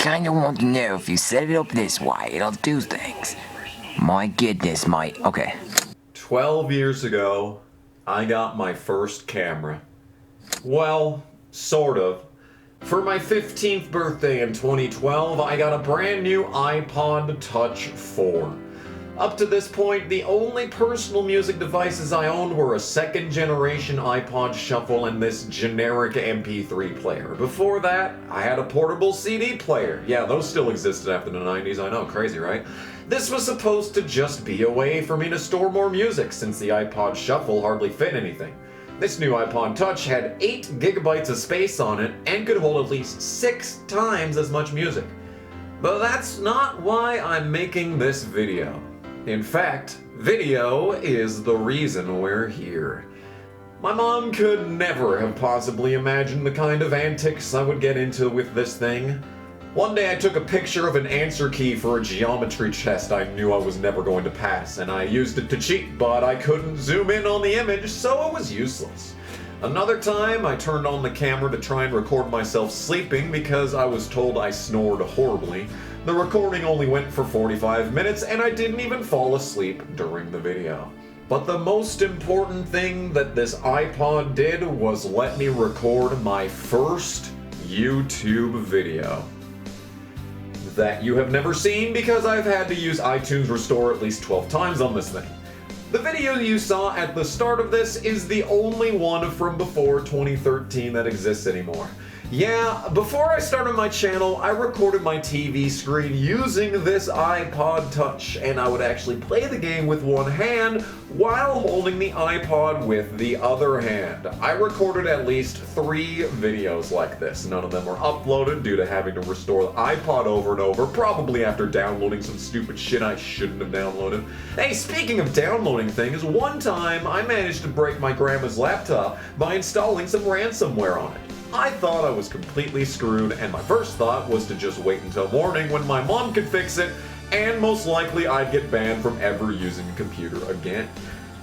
kinda want to know if you set it up this way, it'll do things. My goodness, mate. Okay. 12 years ago, I got my first camera. Well, sort of. For my 15th birthday in 2012, I got a brand new iPod Touch 4. Up to this point, the only personal music devices I owned were a second generation iPod Shuffle and this generic MP3 player. Before that, I had a portable CD player. Yeah, those still existed after the 90s, I know, crazy, right? This was supposed to just be a way for me to store more music, since the iPod Shuffle hardly fit anything. This new iPod Touch had 8 gigabytes of space on it and could hold at least 6 times as much music. But that's not why I'm making this video. In fact, video is the reason we're here. My mom could never have possibly imagined the kind of antics I would get into with this thing. One day I took a picture of an answer key for a geometry test I knew I was never going to pass, and I used it to cheat, but I couldn't zoom in on the image, so it was useless. Another time, I turned on the camera to try and record myself sleeping because I was told I snored horribly. The recording only went for 45 minutes, and I didn't even fall asleep during the video. But the most important thing that this iPod did was let me record my first YouTube video. That you have never seen because I've had to use iTunes Restore at least 12 times on this thing. The video you saw at the start of this is the only one from before 2013 that exists anymore. Yeah, before I started my channel, I recorded my TV screen using this iPod Touch, and I would actually play the game with one hand while holding the iPod with the other hand. I recorded at least 3 videos like this. None of them were uploaded due to having to restore the iPod over and over, probably after downloading some stupid shit I shouldn't have downloaded. Hey, speaking of downloading things, one time I managed to break my grandma's laptop by installing some ransomware on it. I thought I was completely screwed, and my first thought was to just wait until morning when my mom could fix it, and most likely I'd get banned from ever using a computer again.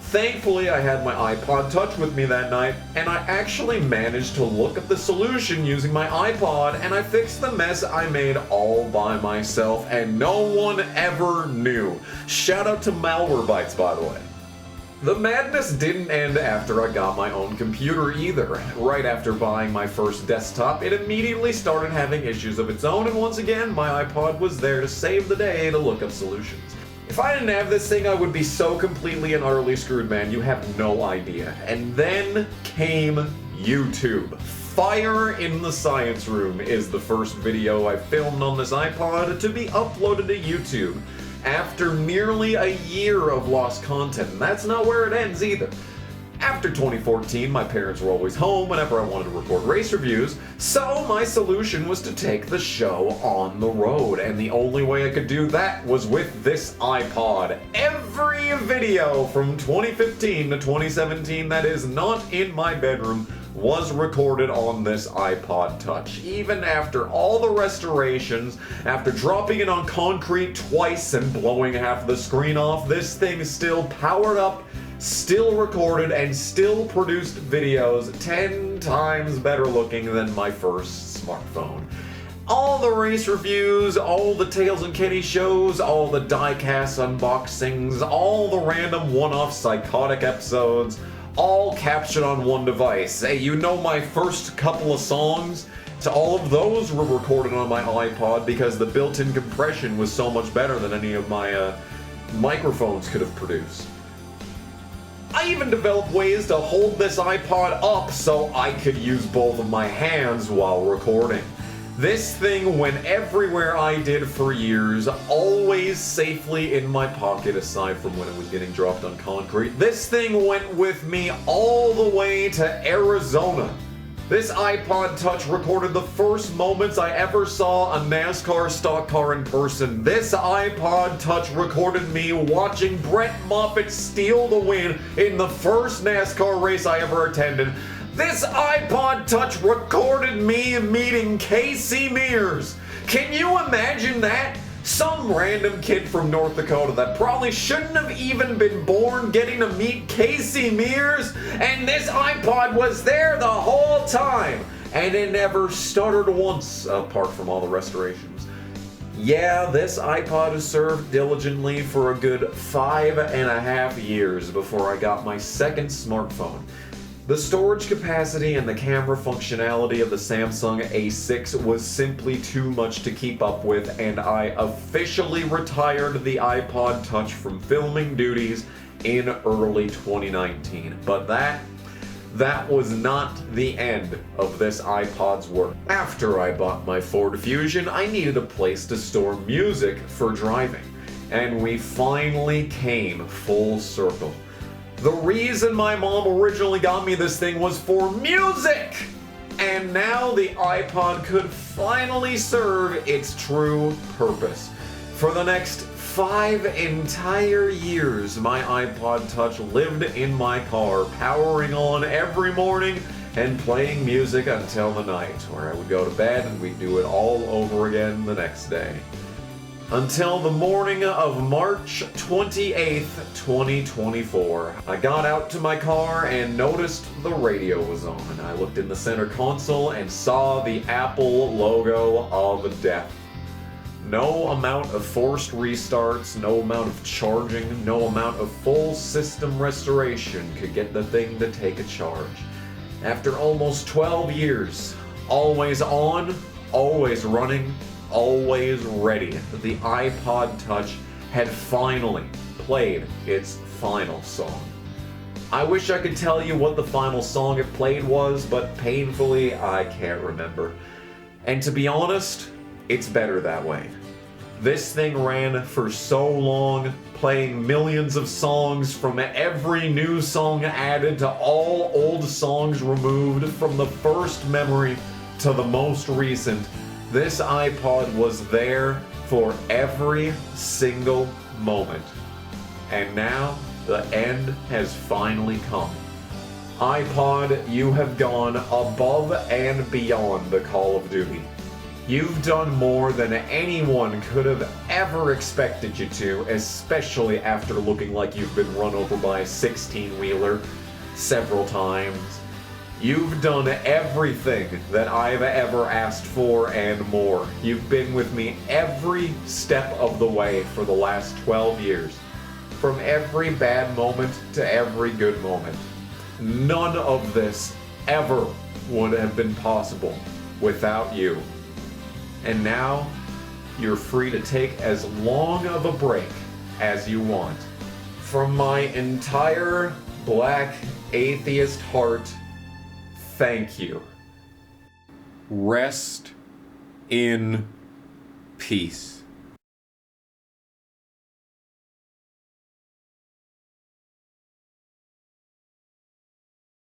Thankfully, I had my iPod Touch with me that night, and I actually managed to look at the solution using my iPod, and I fixed the mess I made all by myself, and no one ever knew. Shout out to Malwarebytes, by the way. The madness didn't end after I got my own computer either. Right after buying my first desktop, it immediately started having issues of its own, and once again, my iPod was there to save the day to look up solutions. If I didn't have this thing, I would be so completely and utterly screwed, man, you have no idea. And then came YouTube. Fire in the Science Room is the first video I filmed on this iPod to be uploaded to YouTube. After nearly a year of lost content, and that's not where it ends either. After 2014, my parents were always home whenever I wanted to record race reviews, so my solution was to take the show on the road, and the only way I could do that was with this iPod. Every video from 2015 to 2017 that is not in my bedroom was recorded on this iPod Touch. Even after all the restorations, after dropping it on concrete twice and blowing half the screen off, this thing still powered up, still recorded, and still produced videos 10 times better looking than my first smartphone. All the race reviews, all the Tails and Kenny shows, all the diecast unboxings, all the random one-off psychotic episodes, all captured on one device. Hey, you know my first couple of songs? So all of those were recorded on my iPod because the built-in compression was so much better than any of my microphones could have produced. I even developed ways to hold this iPod up so I could use both of my hands while recording. This thing went everywhere I did for years, always safely in my pocket aside from when it was getting dropped on concrete. This thing went with me all the way to Arizona. This iPod Touch recorded the first moments I ever saw a NASCAR stock car in person. This iPod Touch recorded me watching Brett Moffitt steal the win in the first NASCAR race I ever attended. This iPod Touch recorded me meeting Casey Mears. Can you imagine that? Some random kid from North Dakota that probably shouldn't have even been born getting to meet Casey Mears, and this iPod was there the whole time, and it never stuttered once, apart from all the restorations. Yeah, this iPod served diligently for a good 5.5 years before I got my second smartphone. The storage capacity and the camera functionality of the Samsung A6 was simply too much to keep up with, and I officially retired the iPod Touch from filming duties in early 2019. But that was not the end of this iPod's work. After I bought my Ford Fusion, I needed a place to store music for driving, and we finally came full circle. The reason my mom originally got me this thing was for music! And now the iPod could finally serve its true purpose. For the next 5 entire years, my iPod Touch lived in my car, powering on every morning and playing music until the night, where I would go to bed and we'd do it all over again the next day. Until the morning of March 28th, 2024. I got out to my car and noticed the radio was on. I looked in the center console and saw the Apple logo of death. No amount of forced restarts, no amount of charging, no amount of full system restoration could get the thing to take a charge. After almost 12 years, always on, always running, always ready, the iPod Touch had finally played its final song. I wish I could tell you what the final song it played was, but painfully I can't remember. And to be honest, it's better that way. This thing ran for so long, playing millions of songs, from every new song added to all old songs removed, from the first memory to the most recent. This iPod was there for every single moment. And now the end has finally come. iPod, you have gone above and beyond the Call of Duty. You've done more than anyone could have ever expected you to, especially after looking like you've been run over by a 16-wheeler several times. You've done everything that I've ever asked for and more. You've been with me every step of the way for the last 12 years. From every bad moment to every good moment. None of this ever would have been possible without you. And now, you're free to take as long of a break as you want. From my entire black atheist heart, thank you. Rest in peace.